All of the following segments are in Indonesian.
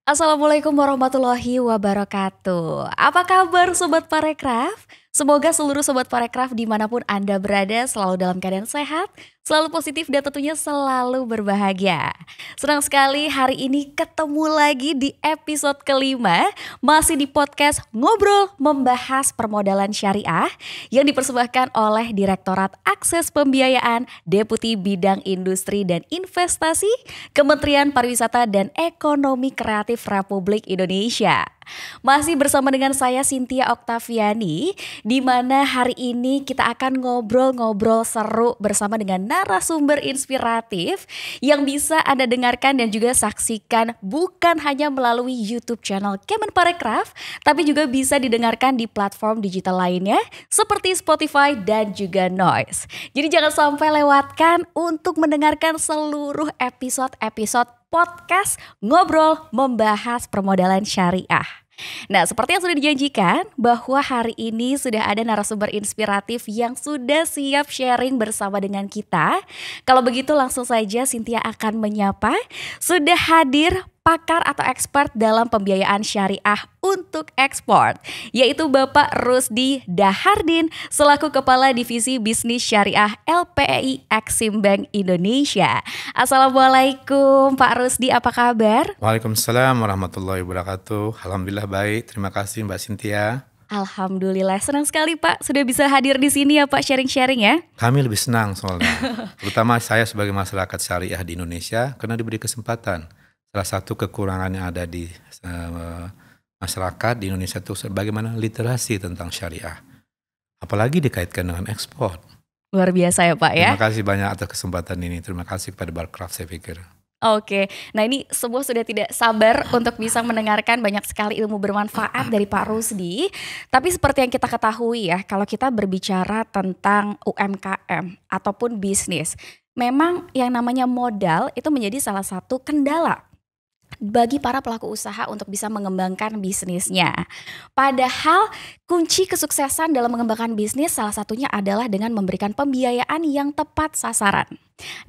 Assalamualaikum warahmatullahi wabarakatuh. Apa kabar Sobat Parekraf? Semoga seluruh Sobat Parekraf dimanapun Anda berada selalu dalam keadaan sehat, selalu positif dan tentunya selalu berbahagia. Senang sekali hari ini ketemu lagi di episode kelima, masih di podcast Ngobrol Membahas Permodalan Syariah yang dipersembahkan oleh Direktorat Akses Pembiayaan Deputi Bidang Industri dan Investasi Kementerian Pariwisata dan Ekonomi Kreatif Republik Indonesia. Masih bersama dengan saya Cynthia Oktaviani, di mana hari ini kita akan ngobrol-ngobrol seru bersama dengan narasumber inspiratif yang bisa Anda dengarkan dan juga saksikan bukan hanya melalui YouTube channel Kemenparekraf, tapi juga bisa didengarkan di platform digital lainnya seperti Spotify dan juga Noise. Jadi jangan sampai lewatkan untuk mendengarkan seluruh episode-episode podcast Ngobrol Membahas Permodalan Syariah. Nah, seperti yang sudah dijanjikan bahwa hari ini sudah ada narasumber inspiratif yang sudah siap sharing bersama dengan kita. Kalau begitu langsung saja Cynthia akan menyapa. Sudah hadir pakar atau expert dalam pembiayaan syariah untuk ekspor, yaitu Bapak Rusdi Dahardin selaku Kepala Divisi Bisnis Syariah LPEI Exim Bank Indonesia. Assalamualaikum Pak Rusdi, apa kabar? Waalaikumsalam warahmatullahi wabarakatuh. Alhamdulillah baik, terima kasih Mbak Cynthia. Alhamdulillah, senang sekali Pak sudah bisa hadir di sini ya Pak, sharing-sharing ya. Kami lebih senang soalnya, terutama saya sebagai masyarakat syariah di Indonesia karena diberi kesempatan. Salah satu kekurangan yang ada di masyarakat di Indonesia itu bagaimana literasi tentang syariah. Apalagi dikaitkan dengan ekspor. Luar biasa ya Pak ya. Terima kasih banyak atas kesempatan ini. Terima kasih kepada Barcraft saya pikir. Oke, nah ini semua sudah tidak sabar untuk bisa mendengarkan banyak sekali ilmu bermanfaat dari Pak Rusdi. Tapi seperti yang kita ketahui ya, kalau kita berbicara tentang UMKM ataupun bisnis, memang yang namanya modal itu menjadi salah satu kendala bagi para pelaku usaha untuk bisa mengembangkan bisnisnya. Padahal kunci kesuksesan dalam mengembangkan bisnis salah satunya adalah dengan memberikan pembiayaan yang tepat sasaran.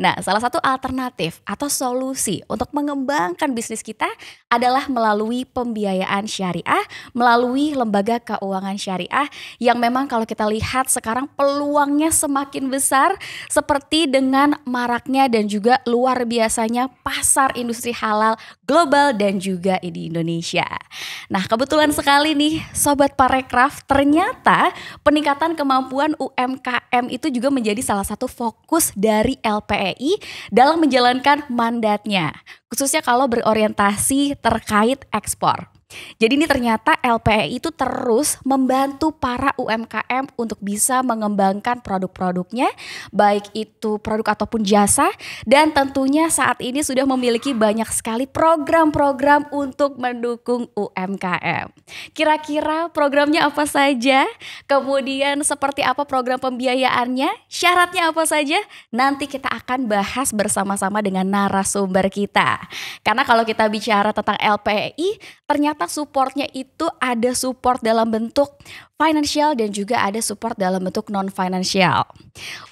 Nah, salah satu alternatif atau solusi untuk mengembangkan bisnis kita adalah melalui pembiayaan syariah, melalui lembaga keuangan syariah yang memang kalau kita lihat sekarang peluangnya semakin besar seperti dengan maraknya dan juga luar biasanya pasar industri halal global dan juga di Indonesia. Nah, kebetulan sekali nih Sobat Parekraf, ternyata peningkatan kemampuan UMKM itu juga menjadi salah satu fokus dari LPEI dalam menjalankan mandatnya, khususnya kalau berorientasi terkait ekspor. Jadi ini ternyata LPEI itu terus membantu para UMKM untuk bisa mengembangkan produk-produknya, baik itu produk ataupun jasa, dan tentunya saat ini sudah memiliki banyak sekali program-program untuk mendukung UMKM. Kira-kira programnya apa saja? Kemudian seperti apa program pembiayaannya? Syaratnya apa saja? Nanti kita akan bahas bersama-sama dengan narasumber kita. Karena kalau kita bicara tentang LPEI, ternyata supportnya itu ada support dalam bentuk financial dan juga ada support dalam bentuk non-financial.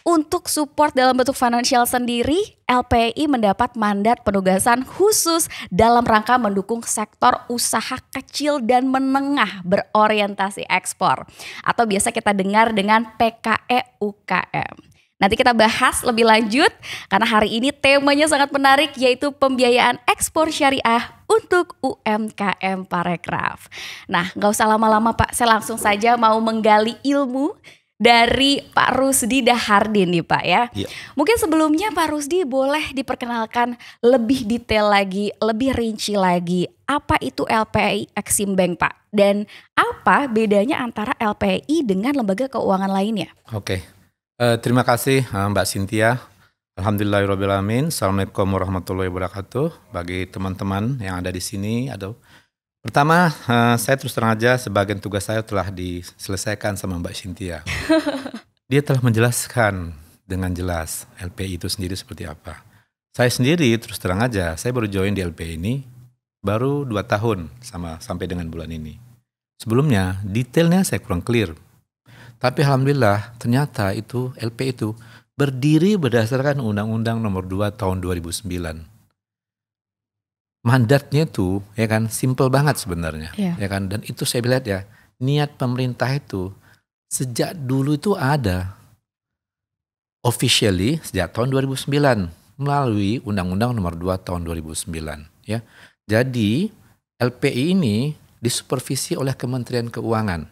Untuk support dalam bentuk financial sendiri, LPEI mendapat mandat penugasan khusus dalam rangka mendukung sektor usaha kecil dan menengah berorientasi ekspor, atau biasa kita dengar dengan PKE UKM. Nanti kita bahas lebih lanjut karena hari ini temanya sangat menarik, yaitu pembiayaan ekspor syariah untuk UMKM Parekraf. Nah, gak usah lama-lama Pak, saya langsung saja mau menggali ilmu dari Pak Rusdi Dahardin nih Pak ya. Mungkin sebelumnya Pak Rusdi boleh diperkenalkan lebih detail lagi, lebih rinci lagi, apa itu LPEI Exim Bank Pak? Dan apa bedanya antara LPEI dengan lembaga keuangan lainnya? Oke. Terima kasih Mbak Cynthia. Alhamdulillahirrahmanirrahim. Assalamualaikum warahmatullahi wabarakatuh. Bagi teman-teman yang ada di sini, pertama saya terus terang aja sebagian tugas saya telah diselesaikan sama Mbak Cynthia. Dia telah menjelaskan dengan jelas LPI itu sendiri seperti apa. Saya sendiri terus terang aja, saya baru join di LPI ini baru 2 tahun sampai dengan bulan ini. Sebelumnya detailnya saya kurang clear. Tapi alhamdulillah ternyata itu LP itu berdiri berdasarkan Undang-Undang Nomor 2 Tahun 2009. mandatnya itu ya kan simple banget sebenarnya, Iya. ya kan. Dan itu saya lihat ya, niat pemerintah itu sejak dulu itu ada officially sejak tahun 2009 melalui Undang-Undang Nomor 2 tahun 2009 ya. Jadi LPI ini disupervisi oleh Kementerian Keuangan.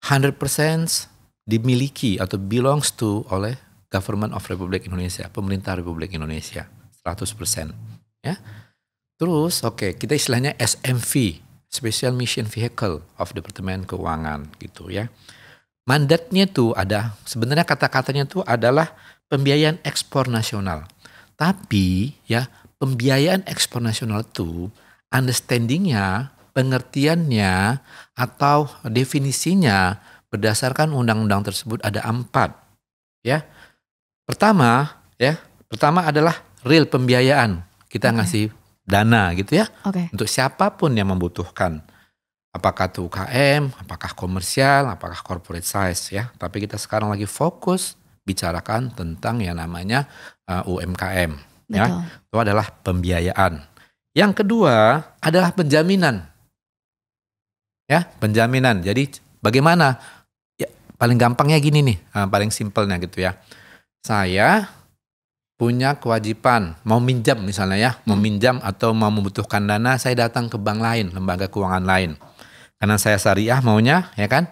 100% dimiliki atau belongs to oleh Government of Republik Indonesia, pemerintah Republik Indonesia, 100% ya. Terus kita istilahnya SMV, Special Mission Vehicle of Departemen Keuangan gitu ya. Mandatnya tuh ada, sebenarnya kata-katanya tuh adalah pembiayaan ekspor nasional. Tapi ya pembiayaan ekspor nasional tuh understandingnya, pengertiannya atau definisinya berdasarkan undang-undang tersebut ada 4 ya. Pertama adalah real pembiayaan. Kita ngasih dana gitu ya. Untuk siapapun yang membutuhkan. Apakah itu UKM, apakah komersial, apakah corporate size ya. Tapi kita sekarang lagi fokus bicarakan tentang yang namanya UMKM. Ya. Itu adalah pembiayaan. Yang kedua adalah penjaminan. Ya, penjaminan. Jadi bagaimana? Ya, paling gampangnya gini nih, paling simpelnya gitu ya. Saya punya kewajiban mau minjam misalnya ya, mau minjam atau mau membutuhkan dana, saya datang ke bank lain, lembaga keuangan lain. Karena saya syariah maunya ya kan,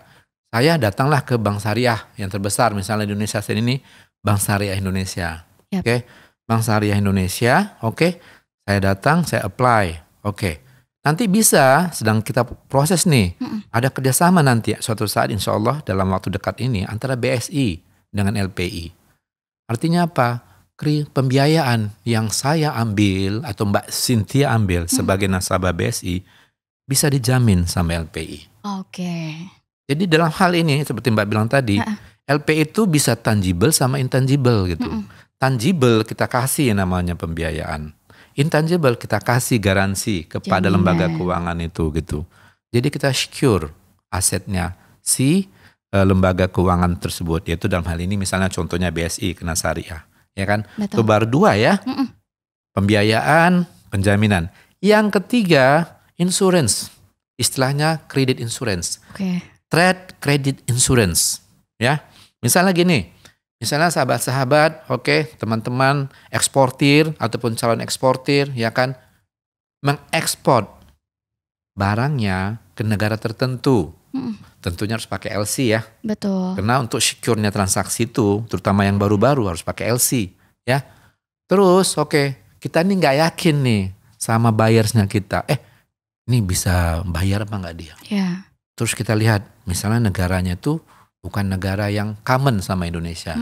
saya datanglah ke bank syariah yang terbesar misalnya di Indonesia saat ini, Bank Syariah Indonesia. Oke, Bank Syariah Indonesia, saya datang, saya apply. Nanti bisa sedang kita proses nih, ada kerjasama nanti suatu saat insya Allah dalam waktu dekat ini antara BSI dengan LPI. Artinya apa? Pembiayaan yang saya ambil atau Mbak Cynthia ambil sebagai nasabah BSI bisa dijamin sama LPI. Jadi dalam hal ini seperti Mbak bilang tadi, LPI itu bisa tangible sama intangible gitu. Tangible kita kasih yang namanya pembiayaan. Intangible kita kasih garansi kepada lembaga keuangan itu gitu. Jadi kita secure asetnya si lembaga keuangan tersebut, yaitu dalam hal ini misalnya contohnya BSI kena syariah, ya kan? Itu baru 2 ya, pembiayaan, penjaminan. Yang ketiga insurance, istilahnya credit insurance, trade credit insurance, ya. Misalnya gini, misalnya sahabat-sahabat, teman-teman eksportir ataupun calon eksportir, ya kan, mengekspor barangnya ke negara tertentu. Tentunya harus pakai LC ya. Betul. Karena untuk secure-nya transaksi itu, terutama yang baru-baru harus pakai LC ya. Terus kita nih nggak yakin nih sama buyersnya kita. Ini bisa bayar apa nggak dia? Terus kita lihat misalnya negaranya itu bukan negara yang common sama Indonesia.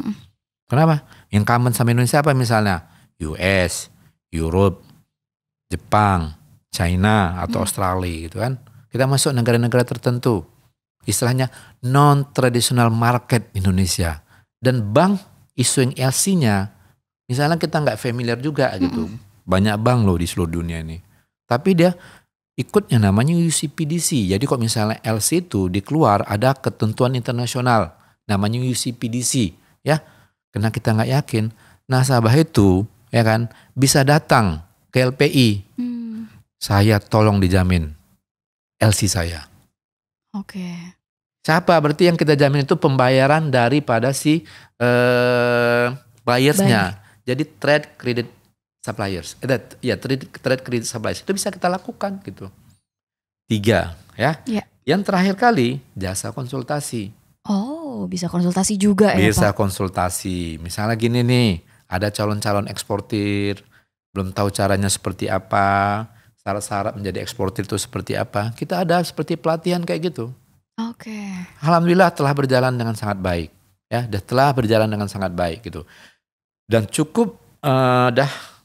Kenapa? Yang common sama Indonesia apa misalnya? US, Europe, Jepang, China atau Australia gitu kan. Kita masuk negara-negara tertentu. Istilahnya non-traditional market Indonesia. Dan bank issuing LC-nya, misalnya kita nggak familiar juga gitu. Banyak bank loh di seluruh dunia ini. Tapi dia ikutnya namanya UCPDC. Jadi kalau misalnya LC itu dikeluar ada ketentuan internasional. Namanya UCPDC. Ya, karena kita nggak yakin. Nasabah itu ya kan bisa datang ke LPI. Saya tolong dijamin LC saya. Siapa? Berarti yang kita jamin itu pembayaran daripada si buyersnya. Jadi trade credit suppliers. Trade credit suppliers itu bisa kita lakukan gitu. 3 ya. Yang terakhir kali jasa konsultasi. Bisa konsultasi juga ya Pak? Bisa konsultasi. Misalnya gini nih, ada calon-calon eksportir, belum tahu caranya seperti apa, syarat-syarat menjadi eksportir itu seperti apa. Kita ada seperti pelatihan kayak gitu. Alhamdulillah telah berjalan dengan sangat baik. Ya, telah berjalan dengan sangat baik gitu. Dan cukup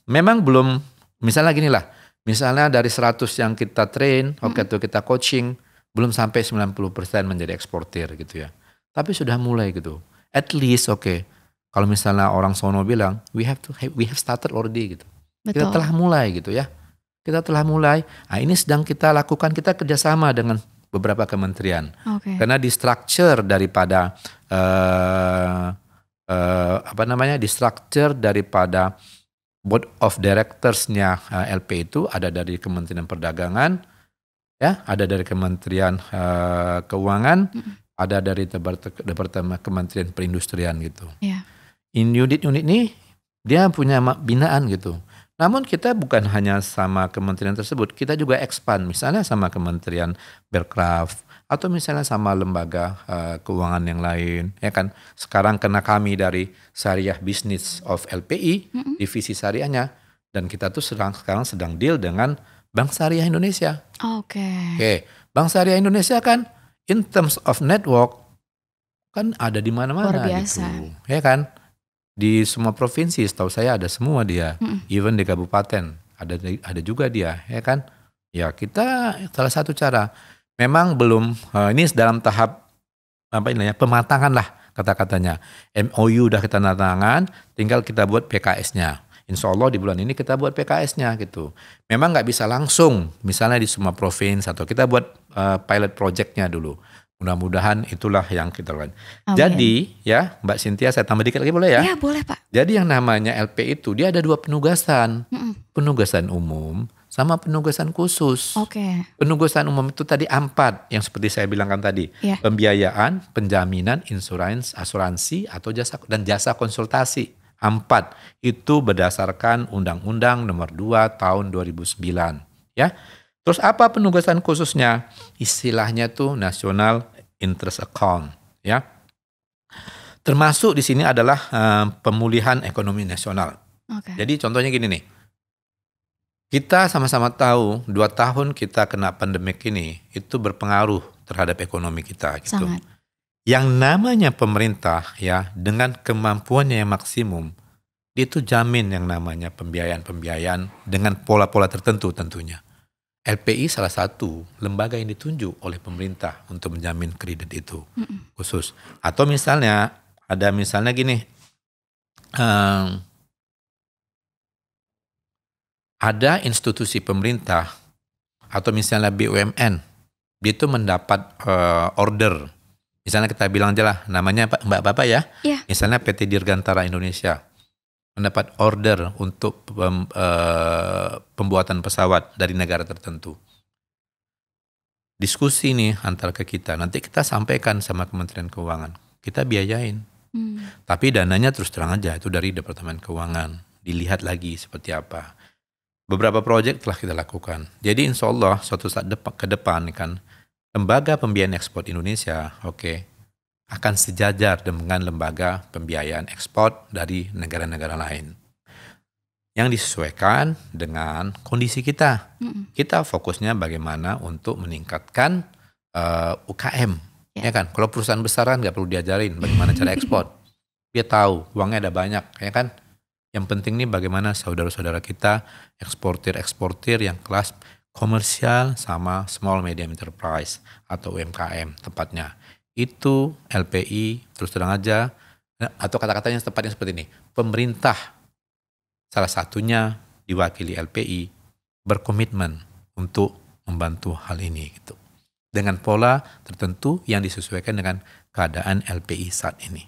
memang belum, misalnya gini lah, misalnya dari 100 yang kita train, tuh kita coaching, belum sampai 90% menjadi eksportir gitu ya. Tapi sudah mulai gitu. At least kalau misalnya orang sono bilang, we have started already gitu. Kita telah mulai gitu ya. Kita telah mulai. Nah, ini sedang kita lakukan, kita kerjasama dengan beberapa kementerian. Karena di structure daripada di structure daripada board of directors-nya LPI itu ada dari Kementerian Perdagangan, ya, ada dari Kementerian Keuangan, ada dari Departemen Kementerian Perindustrian gitu. Yeah. Unit-unit ini dia punya binaan gitu. Namun kita bukan hanya sama kementerian tersebut, kita juga expand misalnya sama Kementerian Berkraf atau misalnya sama lembaga keuangan yang lain, ya kan. Sekarang kena kami dari Syariah Business of LPI, divisi syariahnya, dan kita tuh sekarang sedang deal dengan Bank Syariah Indonesia. Oke, Bank Syariah Indonesia kan in terms of network kan ada di mana-mana gitu, ya kan. Di semua provinsi setahu saya ada semua dia, even di kabupaten ada juga dia, ya kan. Ya kita salah satu cara. Memang belum ini dalam tahap pematangan lah kata-katanya. MOU udah kita tanda tangan, tinggal kita buat PKS-nya. Insya Allah di bulan ini kita buat PKS-nya gitu. Memang nggak bisa langsung, misalnya di semua provinsi atau kita buat pilot project-nya dulu. Mudah-mudahan itulah yang kita lakukan. Jadi ya Mbak Cynthia, saya tambah dikit lagi boleh ya? Iya boleh Pak. Jadi yang namanya LP itu dia ada 2 penugasan. Penugasan umum sama penugasan khusus. Penugasan umum itu tadi 4 yang seperti saya bilangkan tadi. Pembiayaan, penjaminan, asuransi atau jasa konsultasi. 4 itu berdasarkan Undang-Undang Nomor 2 Tahun 2009 ya. Terus apa penugasan khususnya? Istilahnya tuh National Interest Account ya. Termasuk di sini adalah pemulihan ekonomi nasional. Jadi contohnya gini nih. Kita sama-sama tahu 2 tahun kita kena pandemik ini itu berpengaruh terhadap ekonomi kita gitu. Sangat. Yang namanya pemerintah ya dengan kemampuannya yang maksimum itu jamin yang namanya pembiayaan dengan pola-pola tertentu tentunya. LPI salah satu lembaga yang ditunjuk oleh pemerintah untuk menjamin kredit itu khusus. Atau misalnya ada misalnya gini, ada institusi pemerintah atau misalnya BUMN, dia itu mendapat order. Misalnya kita bilang aja lah namanya Mbak Bapak ya, misalnya PT Dirgantara Indonesia mendapat order untuk pembuatan pesawat dari negara tertentu. Diskusi nih antar ke kita, nanti kita sampaikan sama Kementerian Keuangan, kita biayain. Tapi dananya terus terang aja itu dari Departemen Keuangan, dilihat lagi seperti apa. Beberapa proyek telah kita lakukan. Jadi insya Allah suatu saat ke depan kan, lembaga pembiayaan ekspor Indonesia, akan sejajar dengan lembaga pembiayaan ekspor dari negara-negara lain. Yang disesuaikan dengan kondisi kita. Kita fokusnya bagaimana untuk meningkatkan UKM. Ya kan? Kalau perusahaan besar kan nggak perlu diajarin bagaimana cara ekspor. Dia tahu uangnya ada banyak, ya kan? Yang penting nih bagaimana saudara-saudara kita eksportir yang kelas komersial sama small medium enterprise atau UMKM tepatnya. Itu LPI terus terang aja, atau kata-katanya tepatnya seperti ini, pemerintah salah satunya diwakili LPI berkomitmen untuk membantu hal ini gitu, dengan pola tertentu yang disesuaikan dengan keadaan LPI saat ini.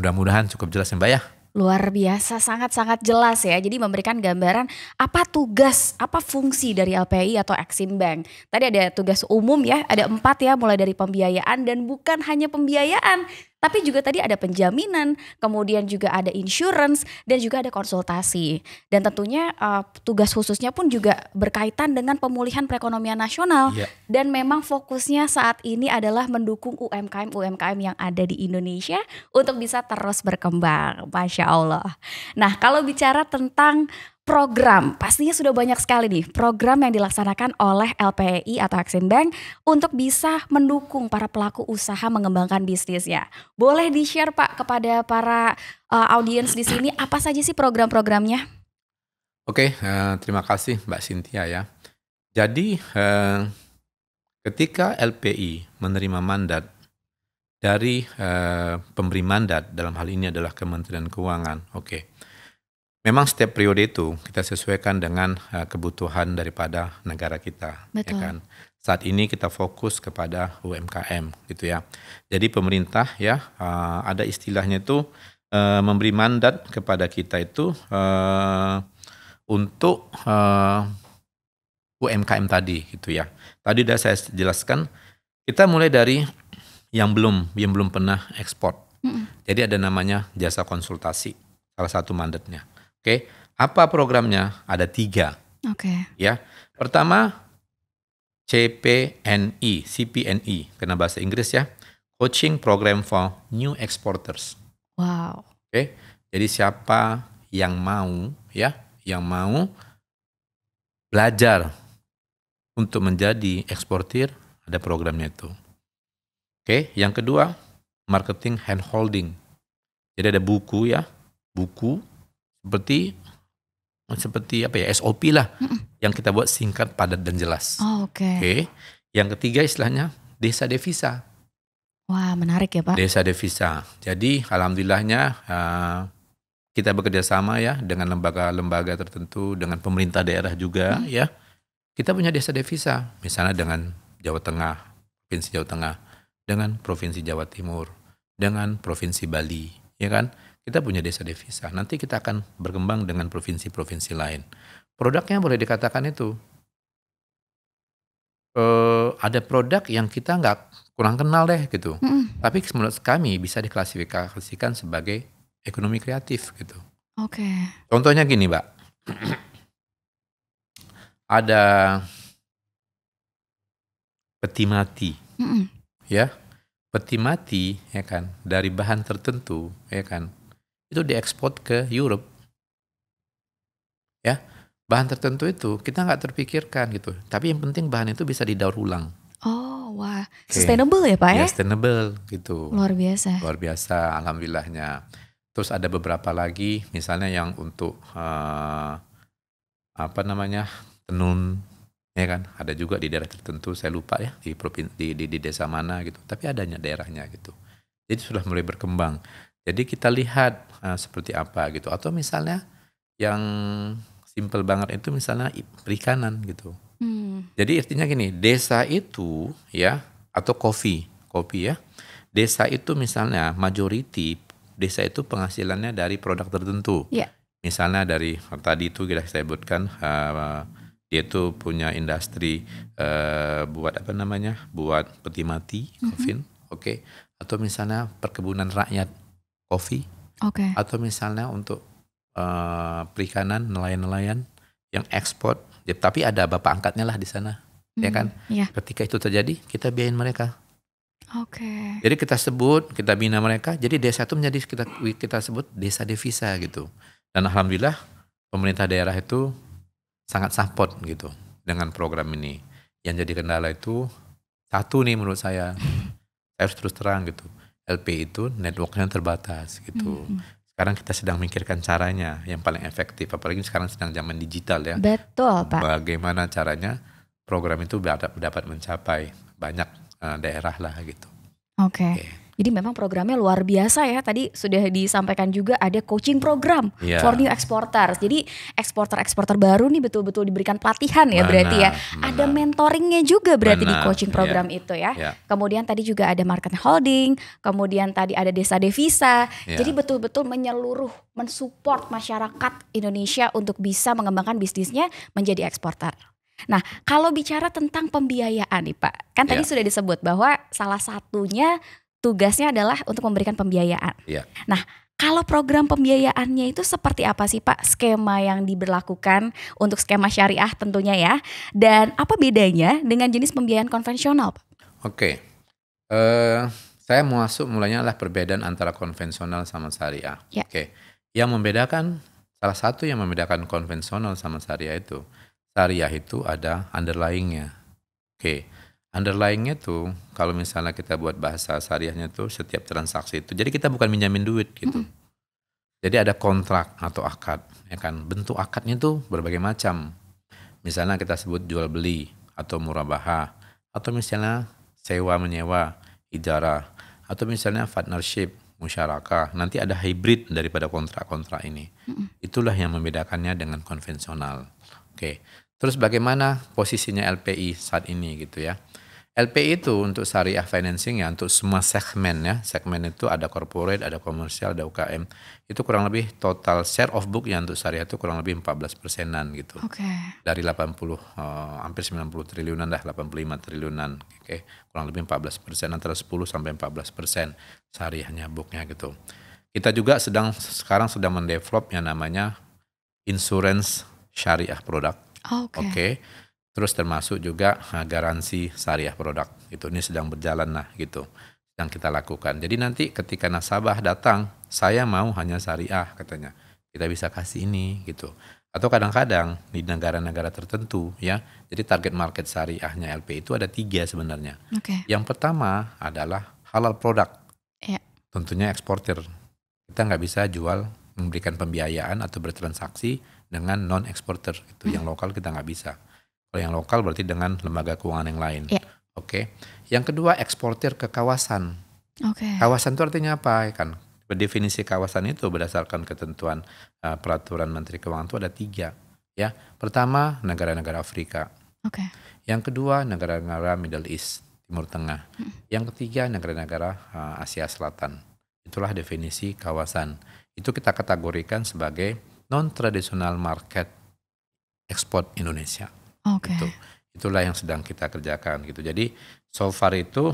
Mudah-mudahan cukup jelas ya Mbak ya. Luar biasa, sangat-sangat jelas ya. Jadi memberikan gambaran apa tugas, apa fungsi dari LPI atau Exim Bank. Tadi ada tugas umum ya, ada 4 ya, mulai dari pembiayaan dan bukan hanya pembiayaan. Tapi juga tadi ada penjaminan, kemudian juga ada insurance dan juga ada konsultasi. Dan tentunya tugas khususnya pun juga berkaitan dengan pemulihan perekonomian nasional. Dan memang fokusnya saat ini adalah mendukung UMKM yang ada di Indonesia untuk bisa terus berkembang. Masya Allah. Nah kalau bicara tentang program, pastinya sudah banyak sekali nih program yang dilaksanakan oleh LPI atau Exim Bank untuk bisa mendukung para pelaku usaha mengembangkan bisnisnya. Boleh di-share Pak kepada para audiens di sini apa saja sih program-programnya? Oke, terima kasih Mbak Cynthia ya. Jadi ketika LPI menerima mandat dari pemberi mandat, dalam hal ini adalah Kementerian Keuangan, memang setiap periode itu kita sesuaikan dengan kebutuhan daripada negara kita. Betul. Ya kan? Saat ini kita fokus kepada UMKM gitu ya. Jadi pemerintah ya ada istilahnya itu memberi mandat kepada kita itu untuk UMKM tadi gitu ya. Tadi udah saya jelaskan, kita mulai dari yang belum pernah ekspor. Jadi ada namanya jasa konsultasi, salah satu mandatnya. Oke, apa programnya? Ada 3. Oke. Ya, pertama CPNI, karena bahasa Inggris ya, Coaching Program for New Exporters. Wow. Oke, jadi siapa yang mau belajar untuk menjadi eksportir, ada programnya itu. Oke, yang kedua marketing handholding. Jadi ada buku seperti apa ya, SOP lah, yang kita buat singkat, padat dan jelas. Oke. Yang ketiga istilahnya desa devisa. Wah, menarik ya Pak. Desa devisa. Jadi alhamdulillahnya kita bekerja sama ya dengan lembaga-lembaga tertentu, dengan pemerintah daerah juga ya. Kita punya desa devisa, misalnya dengan Jawa Tengah, Provinsi Jawa Tengah, dengan Provinsi Jawa Timur, dengan Provinsi Bali, ya kan? Kita punya desa devisa. Nanti kita akan berkembang dengan provinsi-provinsi lain. Produknya boleh dikatakan itu ada produk yang kita kurang kenal deh gitu. Tapi menurut kami bisa diklasifikasikan sebagai ekonomi kreatif gitu. Oke. Contohnya gini, Mbak. Ada peti mati, ya, peti mati, ya kan, dari bahan tertentu, ya kan, itu diekspor ke Europe, ya, bahan tertentu itu kita nggak terpikirkan gitu, tapi yang penting bahan itu bisa didaur ulang. Oh, wah, sustainable ya Pak ya? Sustainable gitu. Luar biasa. Luar biasa, alhamdulillahnya. Terus ada beberapa lagi, misalnya yang untuk tenun, ya kan, ada juga di daerah tertentu, saya lupa ya di desa mana gitu, tapi adanya daerahnya gitu. Jadi sudah mulai berkembang. Jadi kita lihat seperti apa gitu, atau misalnya yang simple banget itu misalnya perikanan gitu. Jadi artinya gini, desa itu ya, atau kopi ya, desa itu misalnya majority desa itu penghasilannya dari produk tertentu. Misalnya dari tadi itu kita sebutkan, dia tuh punya industri buat peti mati, coffin, oke. Atau misalnya perkebunan rakyat kopi, atau misalnya untuk perikanan, nelayan-nelayan yang ekspor, tapi ada bapak angkatnya lah di sana, ya kan? Ketika itu terjadi, kita biayain mereka. Jadi kita bina mereka, jadi desa itu menjadi kita sebut desa devisa gitu. Dan alhamdulillah pemerintah daerah itu sangat support gitu dengan program ini. Yang jadi kendala itu satu nih menurut saya harus terus terang gitu, LP itu networknya terbatas gitu. Sekarang kita sedang memikirkan caranya yang paling efektif, apalagi sekarang sedang zaman digital ya. Betul Pak. Bagaimana caranya program itu dapat mencapai banyak daerah lah gitu. Jadi memang programnya luar biasa ya. Tadi sudah disampaikan juga ada coaching program for new exporters. Jadi eksporter baru nih betul-betul diberikan pelatihan ya, berarti ya. Ada mentoringnya juga berarti di coaching program itu ya. Kemudian tadi juga ada market holding, kemudian tadi ada desa devisa. Jadi betul-betul mensupport masyarakat Indonesia untuk bisa mengembangkan bisnisnya menjadi eksporter. Nah, kalau bicara tentang pembiayaan nih Pak, kan tadi sudah disebut bahwa salah satunya tugasnya adalah untuk memberikan pembiayaan. Nah, kalau program pembiayaannya itu seperti apa sih Pak? Skema yang diberlakukan untuk skema syariah tentunya ya. Dan apa bedanya dengan jenis pembiayaan konvensional Pak? Saya mau mulainya adalah perbedaan antara konvensional sama syariah. Yang membedakan, salah satu yang membedakan konvensional sama syariah itu, syariah itu ada underlying-nya. Underlying-nya tuh kalau misalnya kita buat bahasa syariahnya tuh setiap transaksi itu. Jadi kita bukan minjamin duit gitu. Jadi ada kontrak atau akad, ya kan. Bentuk akadnya tuh berbagai macam. Misalnya kita sebut jual beli atau murabahah, atau misalnya sewa menyewa, ijarah, atau misalnya partnership, musyarakah. Nanti ada hybrid daripada kontrak-kontrak ini. Itulah yang membedakannya dengan konvensional. Terus bagaimana posisinya LPI saat ini gitu ya? LPI itu untuk syariah financing ya, untuk semua segmen ya. Segmen itu ada corporate, ada komersial, ada UKM. Itu kurang lebih total share of book ya untuk syariah itu kurang lebih 14%-an gitu. Oke. Dari 80, hampir 90 triliunan dah, 85 triliunan. Oke, kurang lebih 14%, antara 10 sampai 14% syariahnya booknya gitu. Kita juga sekarang sedang mendevelop yang namanya insurance syariah produk. Oke. Terus termasuk juga garansi syariah produk. Ini sedang berjalan lah gitu. Yang kita lakukan. Jadi nanti ketika nasabah datang, saya mau hanya syariah katanya. Kita bisa kasih ini gitu. Atau kadang-kadang di negara-negara tertentu ya. Jadi target market syariahnya LP itu ada 3 sebenarnya. Yang pertama adalah halal produk. Tentunya eksportir. Kita nggak bisa jual, memberikan pembiayaan atau bertransaksi dengan non-eksporter. Itu yang lokal kita nggak bisa. Kalau yang lokal berarti dengan lembaga keuangan yang lain. Oke. Yang kedua eksportir ke kawasan. Kawasan itu artinya apa? Kan definisi kawasan itu berdasarkan ketentuan peraturan Menteri Keuangan itu ada 3. Ya, pertama negara-negara Afrika. Yang kedua negara-negara Middle East, Timur Tengah. Yang ketiga negara-negara Asia Selatan. Itulah definisi kawasan. Itu kita kategorikan sebagai non-traditional market ekspor Indonesia. Itulah yang sedang kita kerjakan gitu. Jadi so far itu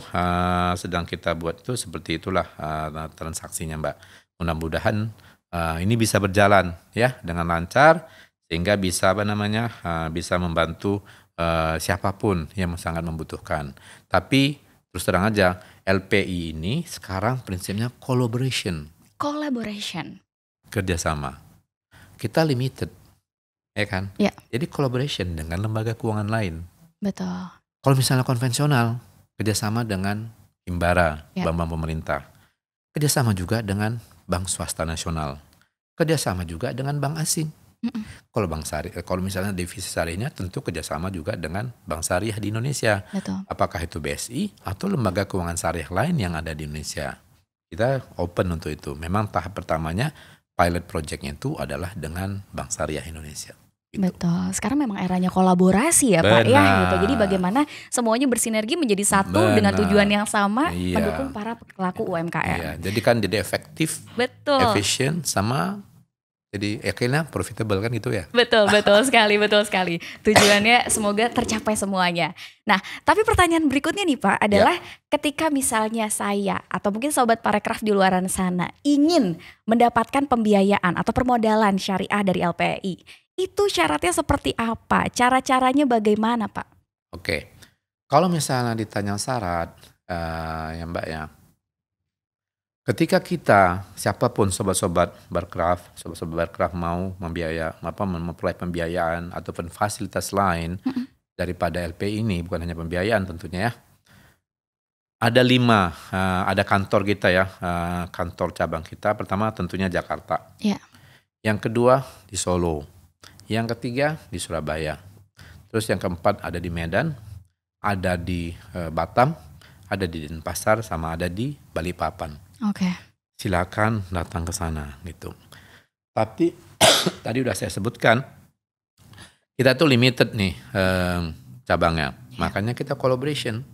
sedang kita buat itu seperti itulah transaksinya Mbak. Mudah-mudahan ini bisa berjalan ya dengan lancar sehingga bisa bisa membantu siapapun yang sangat membutuhkan. Tapi terus terang aja LPI ini sekarang prinsipnya collaboration. Kerjasama. Kita limited. Ya kan? Jadi collaboration dengan lembaga keuangan lain. Betul. Kalau misalnya konvensional, kerjasama dengan Himbara, bank pemerintah. Kerjasama juga dengan bank swasta nasional. Kerjasama juga dengan bank asing. Kalau misalnya divisi syariahnya tentu kerjasama juga dengan bank syariah di Indonesia. Apakah itu BSI atau lembaga keuangan syariah lain yang ada di Indonesia. Kita open untuk itu. Memang tahap pertamanya pilot projectnya itu adalah dengan bank syariah Indonesia. Gitu. Betul. Sekarang memang eranya kolaborasi ya Pak ya gitu. Jadi bagaimana semuanya bersinergi menjadi satu dengan tujuan yang sama mendukung para pelaku UMKM. Jadi kan jadi efektif, efisien sama jadi akhirnya profitable kan gitu ya. Betul sekali. Tujuannya semoga tercapai semuanya. Nah, tapi pertanyaan berikutnya nih Pak adalah ketika misalnya saya atau mungkin sobat Parekraf di luar sana ingin mendapatkan pembiayaan atau permodalan syariah dari LPI, itu syaratnya seperti apa? Cara-caranya bagaimana Pak? Oke, kalau misalnya ditanya syarat ya Mbak ya. Ketika kita, siapapun sobat-sobat Barcraft mau memperoleh pembiayaan ataupun fasilitas lain daripada LPI ini, bukan hanya pembiayaan tentunya ya. Ada 5, ada kantor kita ya, kantor cabang kita. Pertama tentunya Jakarta. Yang kedua di Solo. Yang ketiga di Surabaya. Terus yang keempat ada di Medan, ada di Batam, ada di Denpasar, sama ada di Balikpapan. Silakan datang ke sana gitu. Tapi tadi udah saya sebutkan, kita tuh limited nih cabangnya. Makanya kita collaboration.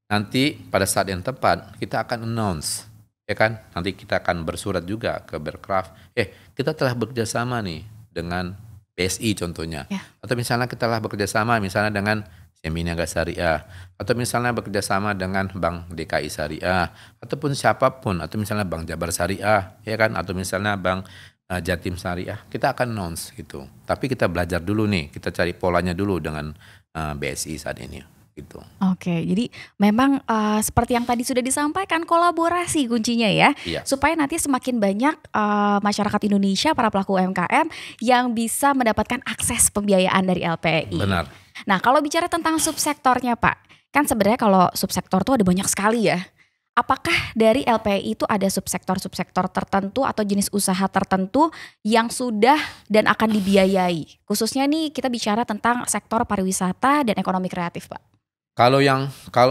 Nanti pada saat yang tepat kita akan announce, ya kan? Nanti kita akan bersurat juga ke Barcraft. Kita telah bekerja sama nih dengan BSI contohnya. Atau misalnya kita telah bekerja sama misalnya dengan Seminiaga Syariah, atau misalnya bekerja sama dengan Bank DKI Syariah, ataupun siapapun, atau misalnya Bank Jabar Syariah, ya kan, atau misalnya Bank Jatim Syariah, kita akan announce gitu. Tapi kita belajar dulu nih, kita cari polanya dulu dengan BSI saat ini. Gitu. Jadi memang seperti yang tadi sudah disampaikan, kolaborasi kuncinya ya, supaya nanti semakin banyak masyarakat Indonesia, para pelaku UMKM yang bisa mendapatkan akses pembiayaan dari LPI. Benar. Nah kalau bicara tentang subsektornya Pak, kan sebenarnya kalau subsektor tuh ada banyak sekali ya. Apakah dari LPI itu ada subsektor-subsektor tertentu atau jenis usaha tertentu yang sudah dan akan dibiayai? Khususnya nih kita bicara tentang sektor pariwisata dan ekonomi kreatif Pak.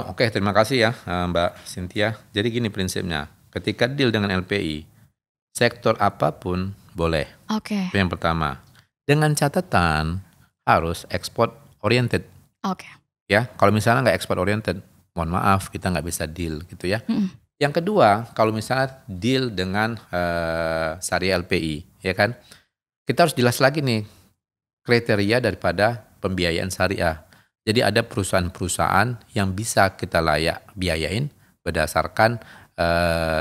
Oke, terima kasih ya Mbak Cynthia. Jadi gini prinsipnya, ketika deal dengan LPI, sektor apapun boleh. Itu yang pertama. Dengan catatan harus export oriented. Ya, kalau misalnya nggak export oriented, mohon maaf kita nggak bisa deal gitu ya. Mm-mm. Yang kedua, kalau misalnya deal dengan syariah LPI, ya kan, kita harus jelas lagi nih kriteria daripada pembiayaan syariah. Jadi ada perusahaan-perusahaan yang bisa kita layak biayain berdasarkan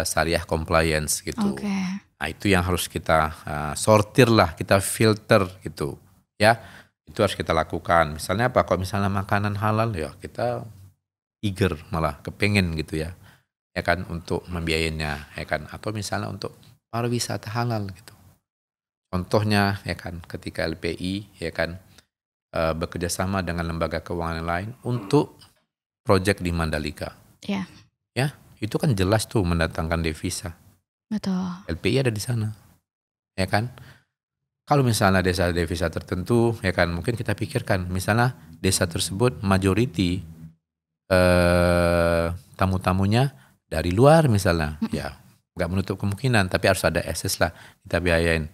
syariah compliance gitu. Oke. Nah itu yang harus kita sortir lah, kita filter gitu ya. Itu harus kita lakukan. Misalnya apa? Kalau misalnya makanan halal ya kita eager malah kepengen gitu ya kan untuk membiayainya ya kan, atau misalnya untuk pariwisata halal gitu. Contohnya ya kan ketika LPI ya kan bekerja sama dengan lembaga keuangan lain untuk proyek di Mandalika. Ya. Ya, itu kan jelas tuh mendatangkan devisa. Betul. LPI ada di sana. Ya kan? Kalau misalnya desa devisa tertentu ya kan mungkin kita pikirkan misalnya desa tersebut majority tamu-tamunya dari luar misalnya, ya nggak menutup kemungkinan, tapi harus ada akses lah kita biayain.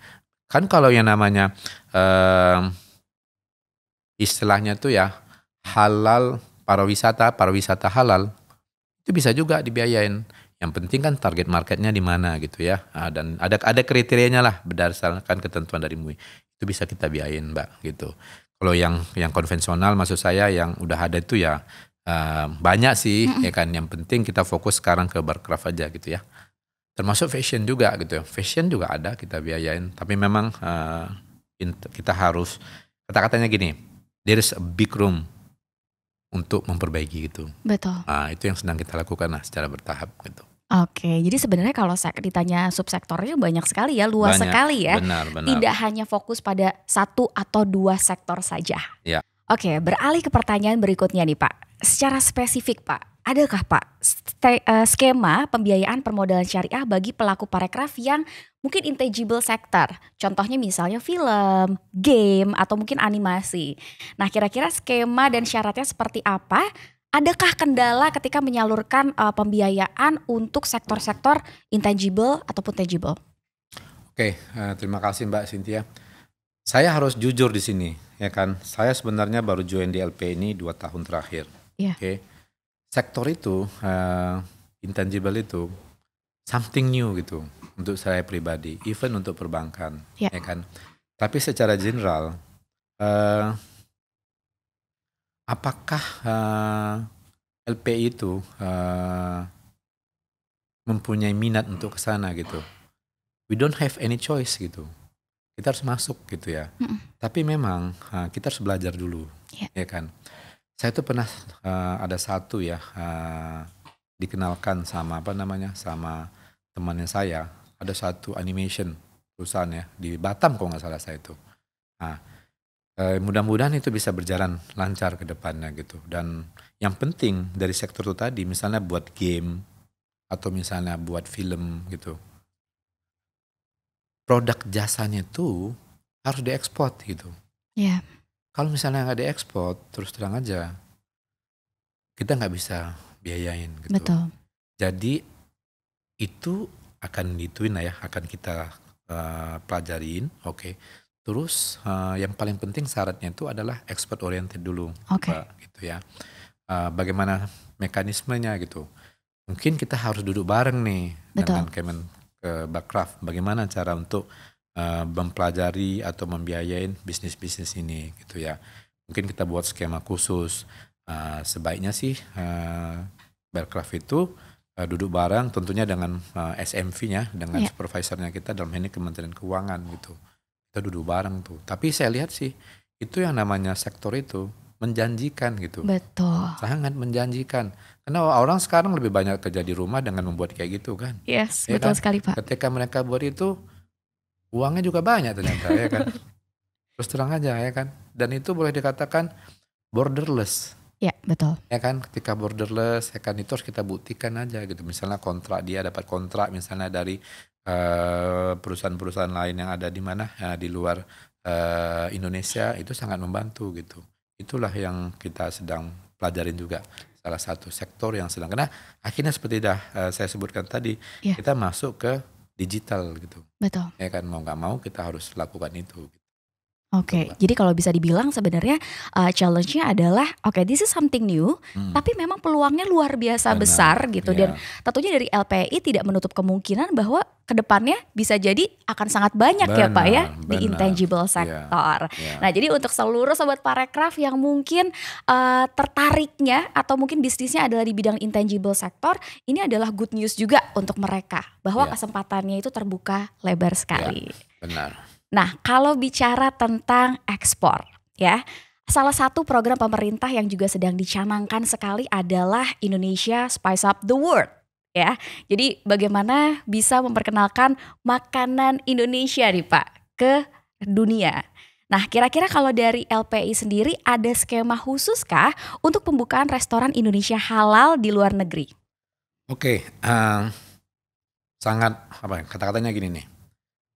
Kan kalau yang namanya istilahnya tuh ya halal pariwisata halal itu bisa juga dibiayain. Yang penting kan target marketnya di mana gitu ya, dan ada kriterianya lah berdasarkan ketentuan dari MUI itu bisa kita biayain Mbak gitu. Kalau yang konvensional maksud saya yang udah ada itu ya banyak sih ya kan, yang penting kita fokus sekarang ke barcraft aja gitu ya, termasuk fashion juga gitu ya, fashion juga ada kita biayain, tapi memang kita harus kata-katanya gini, there is a big room untuk memperbaiki gitu. Betul. Itu yang sedang kita lakukan lah secara bertahap gitu. Oke, jadi sebenarnya kalau ditanya subsektornya banyak sekali ya, luas Banyak, sekali ya. benar. Tidak hanya fokus pada 1 atau 2 sektor saja. Ya. Oke, beralih ke pertanyaan berikutnya nih Pak. Secara spesifik Pak, adakah Pak skema pembiayaan permodalan syariah bagi pelaku parekraf yang mungkin intangible sector? Contohnya misalnya film, game, atau mungkin animasi. Nah kira-kira skema dan syaratnya seperti apa? Adakah kendala ketika menyalurkan pembiayaan untuk sektor-sektor intangible ataupun tangible? Oke, terima kasih Mbak Cynthia. Saya harus jujur di sini, ya kan. Saya sebenarnya baru join di LP ini 2 tahun terakhir. Yeah. Oke, sektor itu intangible itu something new gitu untuk saya pribadi, even untuk perbankan, Yeah. ya kan. Tapi secara general, apakah LPI itu mempunyai minat untuk ke sana gitu? We don't have any choice gitu. Kita harus masuk gitu ya. Tapi memang kita harus belajar dulu, ya kan. Saya tuh pernah ada satu ya dikenalkan sama sama temannya saya. Ada satu animation perusahaan ya di Batam kalau nggak salah saya itu. Mudah-mudahan itu bisa berjalan lancar ke depannya gitu. Dan yang penting dari sektor itu tadi, misalnya buat game atau misalnya buat film gitu, produk jasanya itu harus diekspor gitu. Yeah. Kalau misalnya nggak diekspor, terus terang aja kita nggak bisa biayain gitu. Betul. Jadi itu akan dituin ya, akan kita pelajarin, oke. Terus yang paling penting syaratnya itu adalah export oriented dulu, Pak, gitu ya. Bagaimana mekanismenya gitu? Mungkin kita harus duduk bareng nih dengan Barcraft. Bagaimana cara untuk mempelajari atau membiayain bisnis-bisnis ini gitu ya. Mungkin kita buat skema khusus. Sebaiknya sih Barcraft itu duduk bareng tentunya dengan SMV-nya, dengan supervisornya kita, dalam ini Kementerian Keuangan gitu. Kita duduk bareng tuh. Tapi saya lihat sih itu yang namanya sektor itu menjanjikan gitu. Betul. Sangat menjanjikan. Karena orang sekarang lebih banyak kerja di rumah dengan membuat kayak gitu kan. Yes, ya betul kan? sekali Pak. Ketika mereka buat itu uangnya juga banyak ternyata ya kan. Terus terang aja ya kan. Dan itu boleh dikatakan borderless. Ya betul. Ya kan, ketika borderless ya kan itu harus kita buktikan aja gitu. Misalnya kontrak, dia dapat kontrak misalnya dari perusahaan-perusahaan lain yang ada di mana di luar Indonesia, itu sangat membantu gitu. Itulah yang kita sedang pelajarin juga, salah satu sektor yang sedang, karena akhirnya seperti saya sebutkan tadi, kita masuk ke digital gitu. Betul. Ya kan, mau nggak mau kita harus lakukan itu. Oke, jadi kalau bisa dibilang sebenarnya challenge-nya adalah oke, this is something new, tapi memang peluangnya luar biasa Benar, besar gitu dan ya. tentunya dari LPI tidak menutup kemungkinan bahwa kedepannya bisa jadi akan sangat banyak ya Pak ya Benar, di benar. intangible Iya, sector. iya. Nah, jadi untuk seluruh sobat Parekraf yang mungkin tertariknya atau mungkin bisnisnya adalah di bidang intangible sector, ini adalah good news juga untuk mereka bahwa Iya. kesempatannya itu terbuka lebar sekali. Benar. Nah, kalau bicara tentang ekspor ya, salah satu program pemerintah yang juga sedang dicanangkan sekali adalah Indonesia Spice Up the World ya. Jadi bagaimana bisa memperkenalkan makanan Indonesia nih Pak ke dunia. Nah, kira-kira kalau dari LPI sendiri ada skema khusus kah untuk pembukaan restoran Indonesia halal di luar negeri? Oke, sangat kata-katanya gini nih.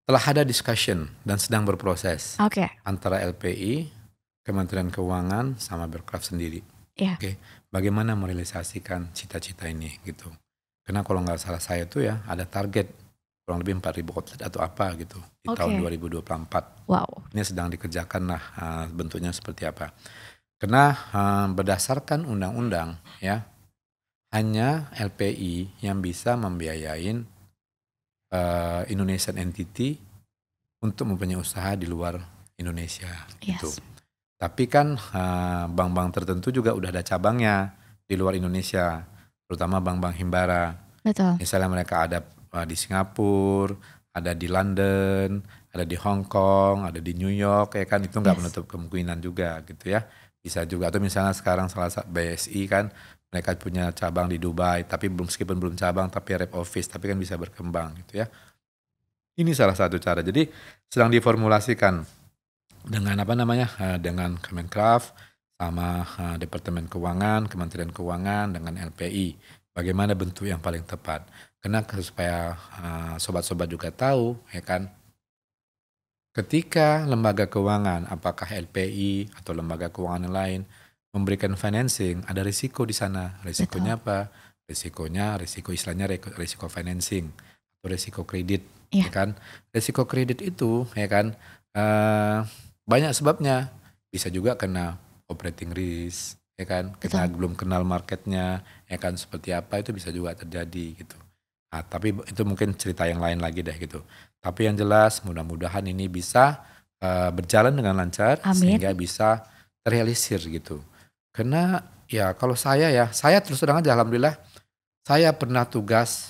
Telah ada discussion dan sedang berproses Oke, antara LPI, Kementerian Keuangan, sama Berkraf sendiri. ya, Oke, bagaimana merealisasikan cita-cita ini gitu. Karena kalau nggak salah saya tuh ya ada target kurang lebih 4.000 outlet atau apa gitu di Oke. tahun 2024. wow, Ini sedang dikerjakan lah bentuknya seperti apa. Karena berdasarkan undang-undang ya hanya LPI yang bisa membiayain Indonesian entity untuk mempunyai usaha di luar Indonesia gitu. yes, Tapi kan bank-bank tertentu juga udah ada cabangnya di luar Indonesia, terutama bank-bank himbara. betul, Misalnya mereka ada di Singapura, ada di London, ada di Hong Kong, ada di New York, ya kan itu nggak Yes. menutup kemungkinan juga gitu ya. Bisa juga atau misalnya sekarang salah satu BSI kan mereka punya cabang di Dubai, tapi meskipun belum cabang tapi rep office, tapi kan bisa berkembang gitu ya. Ini salah satu cara. Jadi sedang diformulasikan dengan dengan Kemenkraf sama Departemen Keuangan, Kementerian Keuangan dengan LPI. Bagaimana bentuk yang paling tepat? Karena supaya sobat-sobat juga tahu, ya kan, ketika lembaga keuangan, apakah LPI atau lembaga keuangan yang lain memberikan financing, ada risiko di sana. Risikonya apa? Risiko istilahnya risiko financing atau risiko kredit, Iya. ya kan? Risiko kredit itu, ya kan, banyak sebabnya. Bisa juga kena operating risk, ya kan? Kita belum kenal marketnya, ya kan, seperti apa itu bisa juga terjadi gitu. Nah, tapi itu mungkin cerita yang lain lagi deh gitu. Tapi yang jelas mudah-mudahan ini bisa berjalan dengan lancar. Amin. Sehingga bisa terrealisir gitu. Karena ya kalau saya terus terang aja alhamdulillah saya pernah tugas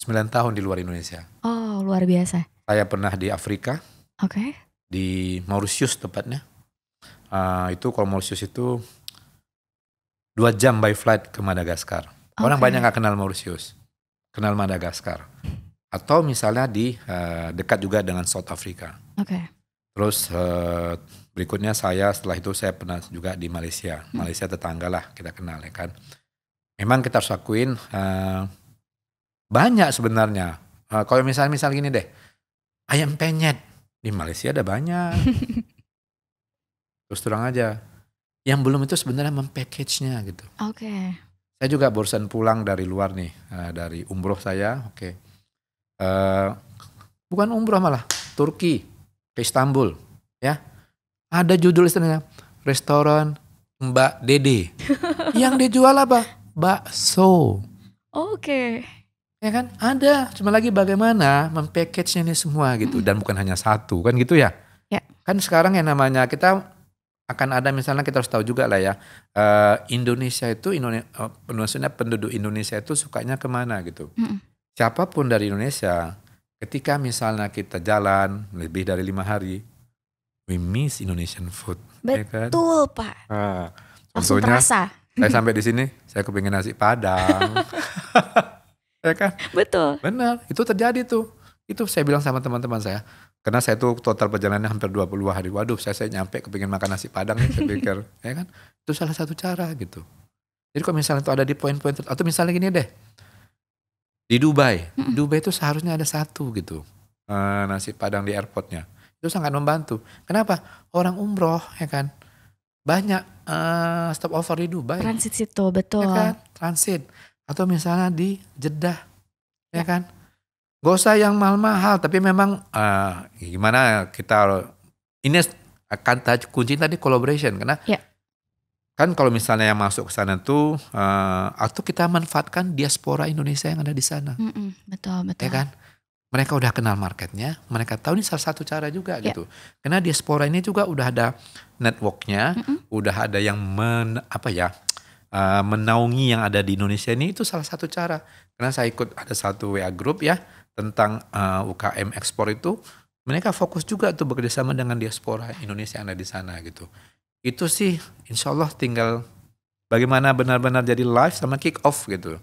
9 tahun di luar Indonesia. Oh, luar biasa. Saya pernah di Afrika, Oke. di Mauritius tepatnya. Itu kalau Mauritius itu 2 jam by flight ke Madagaskar. Orang Oke. banyak gak kenal Mauritius, kenal Madagaskar. Atau misalnya di dekat juga dengan South Africa. Oke. Terus berikutnya setelah itu saya pernah juga di Malaysia. Malaysia tetangga lah kita kenal ya kan. Memang kita harus akuin banyak sebenarnya. Kalau misal gini deh, ayam penyet di Malaysia ada banyak. Terus terang aja, yang belum itu sebenarnya mempackage-nya gitu. Oke. Saya juga barusan pulang dari luar nih, dari umroh saya, oke. Bukan umroh malah, Turki, ke Istanbul, ya. Ada judul istilahnya, restoran Mbak Dede. Yang dijual apa? Bakso. Oke. Ya kan, ada. Cuma lagi bagaimana mempackage-nya ini semua gitu. Dan bukan hanya satu, kan gitu ya. Ya. Kan sekarang yang namanya kita akan ada misalnya kita harus tahu juga lah ya. Indonesia itu, maksudnya penduduk Indonesia itu sukanya kemana gitu. Siapapun dari Indonesia, ketika misalnya kita jalan lebih dari 5 hari, we miss Indonesian food. Ya kan? Betul, Pak. Langsung Contohnya, terasa. saya sampai di sini, saya kepingin nasi Padang. Ya kan? Betul. Benar, itu terjadi tuh. Itu saya bilang sama teman-teman saya. Karena saya tuh total perjalanannya hampir 20 hari. Waduh, saya nyampe kepingin makan nasi Padang nih, saya pikir. Ya kan? Itu salah satu cara gitu. Jadi kalau misalnya itu ada di poin-poin, atau misalnya gini deh. Di Dubai. Dubai itu seharusnya ada satu gitu. Nasi Padang di airportnya. Itu sangat membantu. Kenapa? Orang umroh, ya kan? Banyak stopover di Dubai. Transit situ, betul. Ya kan? Transit. Atau misalnya di Jeddah. Ya kan? Gak usah yang mahal-mahal, tapi memang gimana kita ini kata kunci tadi collaboration, karena Ya. kan kalau misalnya yang masuk ke sana tuh atau kita manfaatkan diaspora Indonesia yang ada di sana, Betul, ya betul. kan? Mereka udah kenal marketnya, mereka tahu ini salah satu cara juga Ya. gitu. Karena diaspora ini juga udah ada networknya, udah ada yang menaungi yang ada di Indonesia ini, itu salah satu cara. Karena saya ikut ada satu WA group ya tentang UKM ekspor itu, mereka fokus juga tuh bekerjasama dengan diaspora Indonesia yang ada di sana gitu. Itu sih insya Allah tinggal bagaimana benar-benar jadi live sama kick off gitu.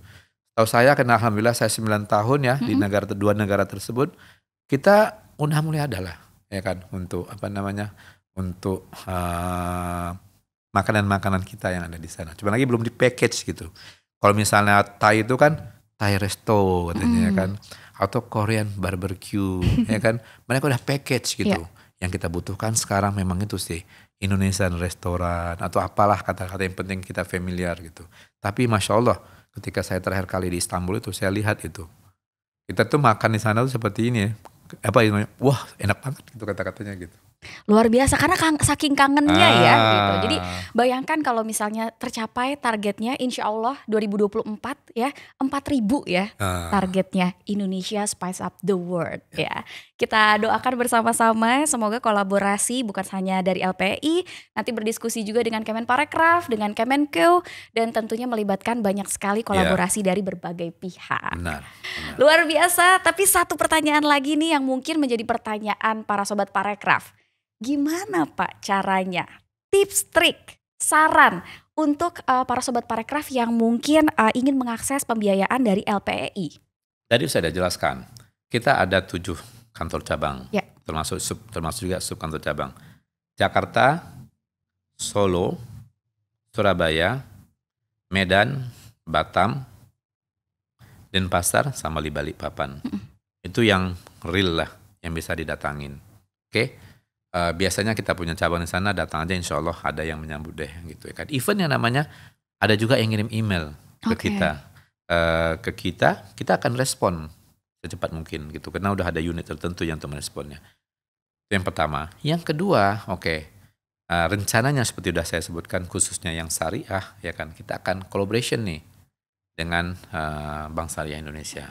Tahu saya karena alhamdulillah saya 9 tahun ya di dua negara tersebut, kita udah mulai ada lah ya kan untuk untuk makanan-makanan kita yang ada di sana. Cuma lagi belum di package gitu. Kalau misalnya Thai itu kan Thai resto katanya ya kan, atau Korean barbecue ya kan, mereka udah package gitu. Yang kita butuhkan sekarang memang itu sih Indonesian restoran atau apalah kata-kata yang penting kita familiar gitu. Tapi Masya Allah ketika saya terakhir kali di Istanbul itu saya lihat itu. Kita tuh makan di sana tuh seperti ini ya. Wah enak banget gitu kata-katanya gitu. Luar biasa karena saking kangennya ya gitu. Jadi bayangkan kalau misalnya tercapai targetnya insya Allah 2024 ya 4.000 ya targetnya Indonesia Spice Up the World ya. Kita doakan bersama-sama semoga kolaborasi bukan hanya dari LPI, nanti berdiskusi juga dengan Kemenparekraf, dengan Kemenkeu, dan tentunya melibatkan banyak sekali kolaborasi dari berbagai pihak. Benar. Luar biasa, tapi satu pertanyaan lagi nih yang mungkin menjadi pertanyaan para sobat Parekraf. Gimana Pak caranya, tips, trik, saran untuk para sobat Parekraf yang mungkin ingin mengakses pembiayaan dari LPEI? Tadi sudah jelaskan, kita ada 7 kantor cabang, termasuk juga sub kantor cabang. Jakarta, Solo, Surabaya, Medan, Batam, Denpasar, sama di Balikpapan. Itu yang real lah, yang bisa didatangin. Oke. Biasanya kita punya cabang di sana, datang aja insya Allah ada yang menyambut deh gitu ya kan. Even yang namanya ada juga yang ngirim email ke kita, kita akan respon secepat mungkin gitu karena udah ada unit tertentu yang untuk meresponnya. Itu yang pertama. Yang kedua, rencananya seperti udah saya sebutkan khususnya yang syariah ya kan, kita akan collaboration nih dengan Bank Syariah Indonesia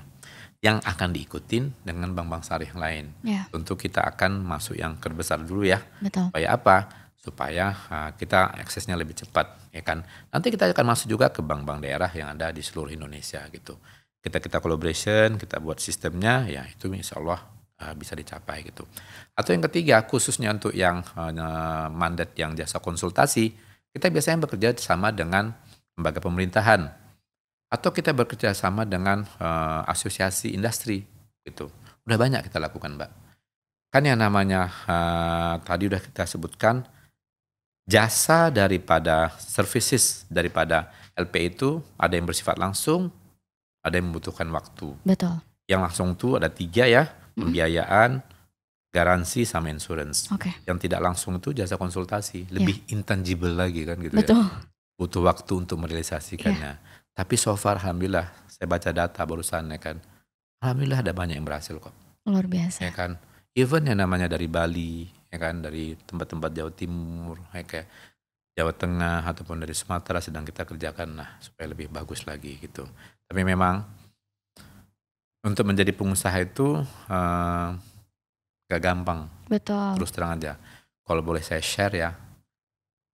yang akan diikutin dengan bank-bank syariah yang lain. Tentu kita akan masuk yang terbesar dulu ya. Betul. Supaya apa? Supaya kita aksesnya lebih cepat ya kan. Nanti kita akan masuk juga ke bank-bank daerah yang ada di seluruh Indonesia gitu. Kita collaboration, kita buat sistemnya ya itu insya Allah bisa dicapai gitu. Atau yang ketiga khususnya untuk yang mandat yang jasa konsultasi, kita biasanya bekerja sama dengan lembaga pemerintahan. Atau kita bekerja sama dengan asosiasi industri gitu. Udah banyak kita lakukan Mbak. Kan yang namanya tadi udah kita sebutkan jasa daripada services daripada LP itu ada yang bersifat langsung, ada yang membutuhkan waktu. Betul. Yang langsung itu ada 3 ya, pembiayaan, garansi sama insurance. Yang tidak langsung itu jasa konsultasi, lebih intangible lagi kan gitu. Betul. Ya. Butuh waktu untuk merealisasikannya. Tapi so far alhamdulillah saya baca data barusan ya kan. Alhamdulillah ada banyak yang berhasil kok. Luar biasa. Ya kan. Even yang namanya dari Bali ya kan, dari tempat-tempat Jawa Timur ya kayak Jawa Tengah ataupun dari Sumatera sedang kita kerjakan supaya lebih bagus lagi gitu. Tapi memang untuk menjadi pengusaha itu gak gampang. Betul. Terus terang aja. Kalau boleh saya share ya.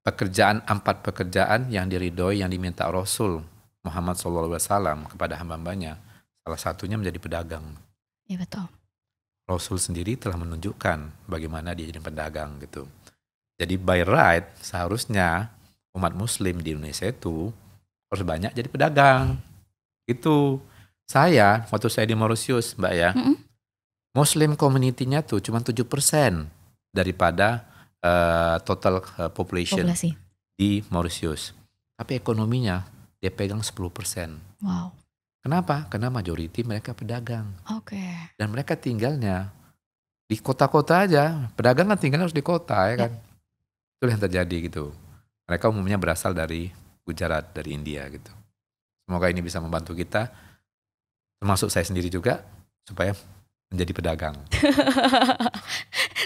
4 pekerjaan yang diridhoi yang diminta Rasul Muhammad SAW kepada hamba-hambanya, salah satunya menjadi pedagang. Iya betul. Rasul sendiri telah menunjukkan bagaimana dia jadi pedagang gitu. Jadi by right seharusnya umat muslim di Indonesia itu harus banyak jadi pedagang. Itu saya waktu saya di Mauritius Mbak ya, muslim community-nya tuh cuma 7% daripada total population di Mauritius. Tapi ekonominya dia pegang 10%. Wow. Kenapa? Karena majority mereka pedagang. Oke. Dan mereka tinggalnya di kota-kota aja. Pedagang kan tinggalnya harus di kota ya kan. Itu yang terjadi gitu. Mereka umumnya berasal dari Gujarat, dari India gitu. Semoga ini bisa membantu kita, termasuk saya sendiri juga, supaya menjadi pedagang.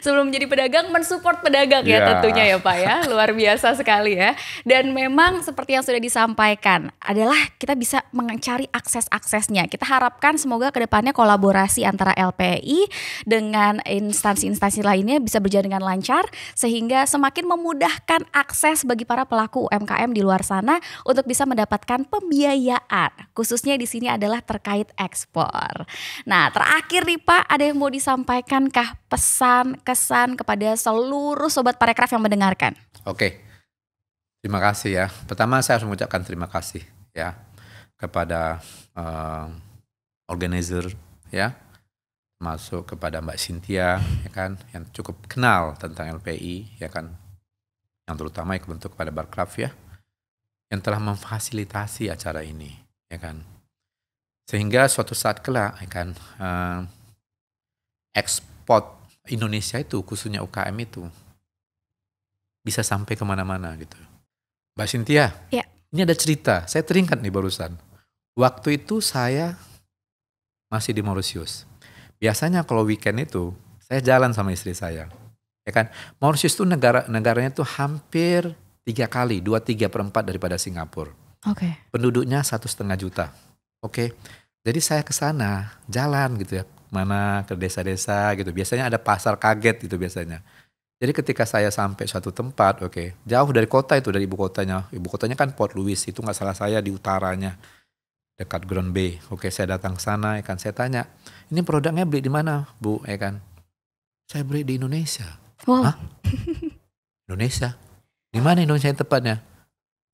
Sebelum menjadi pedagang, mensupport pedagang ya tentunya ya Pak ya. Luar biasa sekali ya. Dan memang seperti yang sudah disampaikan adalah kita bisa mencari akses-aksesnya. Kita harapkan semoga kedepannya kolaborasi antara LPI dengan instansi-instansi lainnya bisa berjalan dengan lancar. Sehingga semakin memudahkan akses bagi para pelaku UMKM di luar sana untuk bisa mendapatkan pembiayaan. Khususnya di sini adalah terkait ekspor. Nah terakhir nih Pak, ada yang mau disampaikan kah pesan, kesan kepada seluruh Sobat Parekraf yang mendengarkan? Oke, terima kasih ya. Pertama saya harus mengucapkan terima kasih ya kepada organizer ya, masuk kepada Mbak Cynthia ya kan, yang cukup kenal tentang LPI ya kan, yang terutama yang bentuk kepada Barcraft ya, yang telah memfasilitasi acara ini ya kan, sehingga suatu saat kelak ya kan ekspor Indonesia itu khususnya UKM itu bisa sampai kemana-mana gitu. Mbak Cynthia, ya. Ini ada cerita, saya teringat nih barusan. Waktu itu saya masih di Mauritius. Biasanya kalau weekend itu saya jalan sama istri saya, ya kan. Mauritius itu negaranya tuh hampir 3 kali, 2/3/4 daripada Singapura. Oke. Penduduknya 1,5 juta. Oke. Jadi saya ke sana jalan gitu ya, mana ke desa-desa gitu. Biasanya ada pasar kaget gitu biasanya. Jadi ketika saya sampai suatu tempat, jauh dari kota itu, dari ibu kotanya. Ibu kotanya kan Port Louis, itu nggak salah saya di utaranya, dekat Grand Bay. Saya datang ke sana, ya kan. Saya tanya, ini produknya beli di mana, Bu? Ya kan. Saya beli di Indonesia. Wow. Hah? Indonesia? Di mana Indonesia yang tepatnya?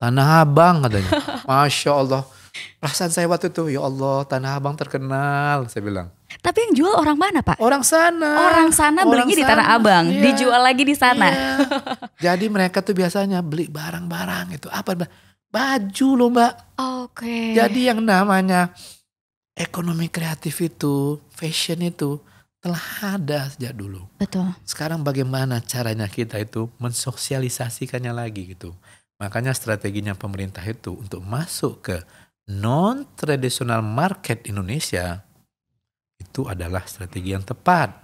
Tanah Abang katanya. Masya Allah. Perasaan saya waktu itu, ya Allah, Tanah Abang terkenal, saya bilang. Tapi yang jual orang mana Pak? Orang sana. Orang sana belinya di Tanah Abang, iya. dijual lagi di sana. Iya. Jadi mereka tuh biasanya beli barang-barang itu apa? Baju loh Mbak. Oke. Jadi yang namanya ekonomi kreatif itu, fashion itu telah ada sejak dulu. Betul. Sekarang bagaimana caranya kita itu mensosialisasikannya lagi gitu. Makanya strateginya pemerintah itu untuk masuk ke non-traditional market Indonesia itu adalah strategi yang tepat.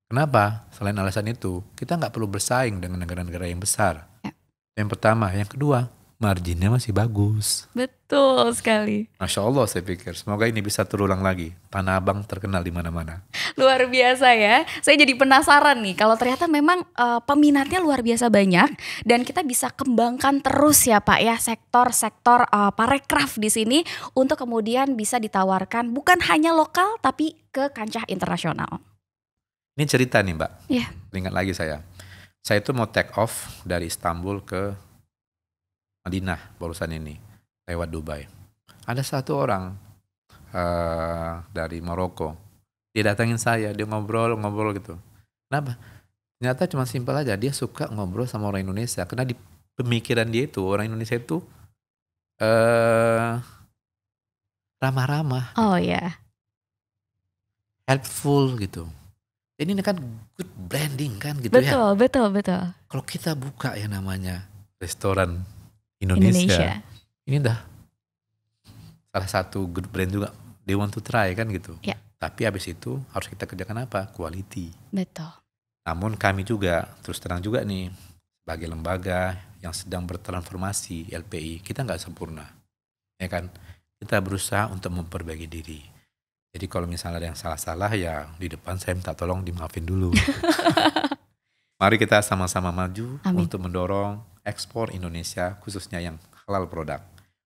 Kenapa? Selain alasan itu, kita nggak perlu bersaing dengan negara-negara yang besar. Ya. Yang pertama, yang kedua, marginnya masih bagus. Betul sekali. Masya Allah saya pikir, semoga ini bisa terulang lagi. Tanah Abang terkenal di mana-mana. Luar biasa ya. Saya jadi penasaran nih, kalau ternyata memang peminatnya luar biasa banyak dan kita bisa kembangkan terus ya Pak ya sektor-sektor parekraf di sini untuk kemudian bisa ditawarkan bukan hanya lokal tapi ke kancah internasional. Ini cerita nih Mbak. Iya. Ingat lagi saya. Saya itu mau take off dari Istanbul ke Madinah barusan ini lewat Dubai. Ada satu orang dari Maroko. Dia datangin saya, dia ngobrol gitu. Kenapa? Ternyata cuma simpel aja, dia suka ngobrol sama orang Indonesia. Karena di pemikiran dia itu, orang Indonesia itu ramah-ramah. Oh ya. Helpful gitu. Ini kan good branding kan gitu betul, ya. Betul. Kalau kita buka yang namanya restoran Indonesia. Ini dah salah satu good brand juga. They want to try kan gitu. Ya. Tapi habis itu harus kita kerjakan apa? Quality. Betul. Namun kami juga terus terang juga nih sebagai lembaga yang sedang bertransformasi LPI, kita nggak sempurna, ya kan? Kita berusaha untuk memperbaiki diri. Jadi kalau misalnya ada yang salah-salah ya di depan saya minta tolong dimaafin dulu. Mari kita sama-sama maju. Amin. Untuk mendorong ekspor Indonesia khususnya yang halal produk.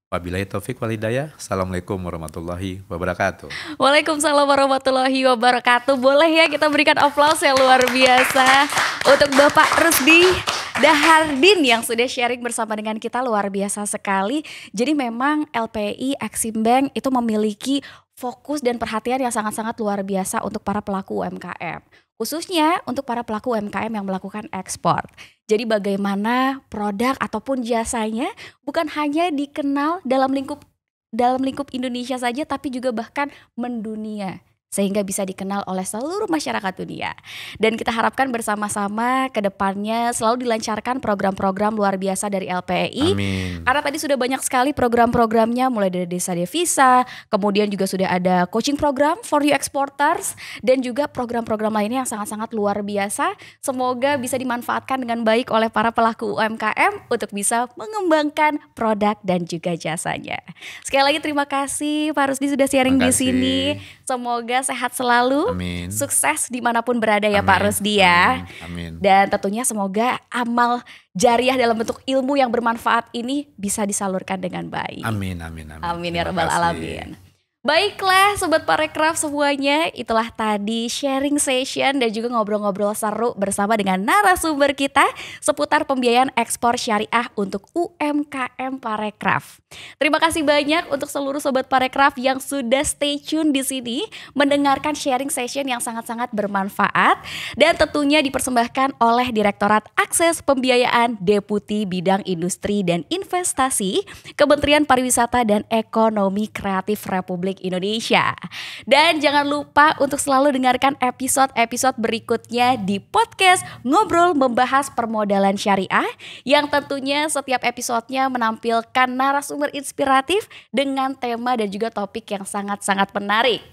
Wabillahi taufik walhidayah. Assalamualaikum warahmatullahi wabarakatuh. Waalaikumsalam warahmatullahi wabarakatuh. Boleh ya kita berikan aplaus yang luar biasa untuk Bapak Rusdi Dahardin yang sudah sharing bersama dengan kita, luar biasa sekali. Jadi memang LPI Exim Bank itu memiliki fokus dan perhatian yang sangat-sangat luar biasa untuk para pelaku UMKM. Khususnya untuk para pelaku UMKM yang melakukan ekspor. Jadi bagaimana produk ataupun jasanya bukan hanya dikenal dalam lingkup Indonesia saja, tapi juga bahkan mendunia. sehingga bisa dikenal oleh seluruh masyarakat dunia. Dan kita harapkan bersama-sama ke depannya selalu dilancarkan program-program luar biasa dari LPEI. Amin. Karena tadi sudah banyak sekali program-programnya, mulai dari Desa Devisa, kemudian juga sudah ada coaching program for you exporters, dan juga program-program lainnya yang sangat-sangat luar biasa. Semoga bisa dimanfaatkan dengan baik oleh para pelaku UMKM untuk bisa mengembangkan produk dan juga jasanya. Sekali lagi terima kasih Pak Rusdi sudah sharing di sini. Semoga sehat selalu, Amin. Sukses dimanapun berada ya Pak Rusdi ya. Amin. Dan tentunya semoga amal jariah dalam bentuk ilmu yang bermanfaat ini bisa disalurkan dengan baik. Amin. Amin ya rabbal alamin. Baiklah Sobat Parekraf semuanya, itulah tadi sharing session dan juga ngobrol-ngobrol seru bersama dengan narasumber kita seputar pembiayaan ekspor syariah untuk UMKM Parekraf. Terima kasih banyak untuk seluruh Sobat Parekraf yang sudah stay tune di sini mendengarkan sharing session yang sangat-sangat bermanfaat dan tentunya dipersembahkan oleh Direktorat Akses Pembiayaan Deputi Bidang Industri dan Investasi Kementerian Pariwisata dan Ekonomi Kreatif Republik Indonesia. Dan jangan lupa untuk selalu dengarkan episode-episode berikutnya di podcast Ngobrol Membahas Permodalan Syariah yang tentunya setiap episodenya menampilkan narasumber inspiratif dengan tema dan juga topik yang sangat-sangat menarik.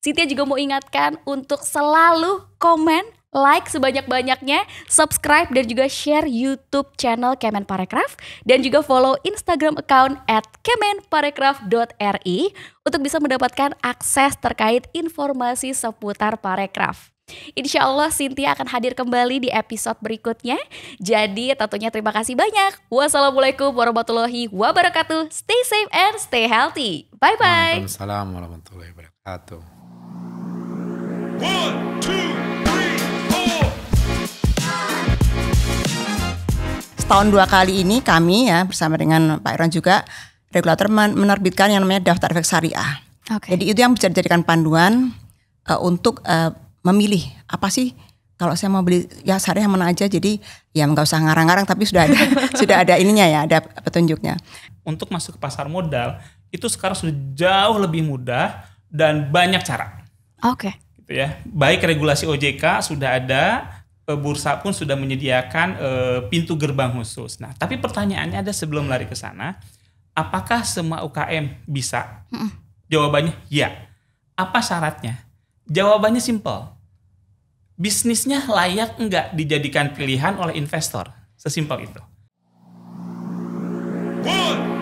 Cynthia juga mau ingatkan untuk selalu komen, like sebanyak-banyaknya, subscribe dan juga share YouTube channel Kemen Parekraf dan juga follow Instagram account @kemenparekraf.ri untuk bisa mendapatkan akses terkait informasi seputar Parekraf. Insya Allah Cynthia akan hadir kembali di episode berikutnya. Jadi tentunya terima kasih banyak. Wassalamualaikum warahmatullahi wabarakatuh. Stay safe and stay healthy. Bye-bye. Waalaikumsalam warahmatullahi wabarakatuh. 1, 2, 3, 4. Setahun 2 kali ini kami ya bersama dengan Pak Irwan juga regulator menerbitkan yang namanya daftar efek syariah. Okay. Jadi itu yang bisa dijadikan panduan untuk memilih apa sih kalau saya mau beli ya syariah mana aja. Jadi ya nggak usah ngarang-ngarang tapi sudah ada sudah ada ininya ya, ada petunjuknya. Untuk masuk ke pasar modal itu sekarang sudah jauh lebih mudah dan banyak cara. Oke. Gitu ya. Baik regulasi OJK sudah ada, bursa pun sudah menyediakan pintu gerbang khusus. Nah, tapi pertanyaannya ada sebelum lari ke sana, apakah semua UKM bisa? Jawabannya ya. Apa syaratnya? Jawabannya simpel. Bisnisnya layak enggak dijadikan pilihan oleh investor? Sesimpel itu. 1,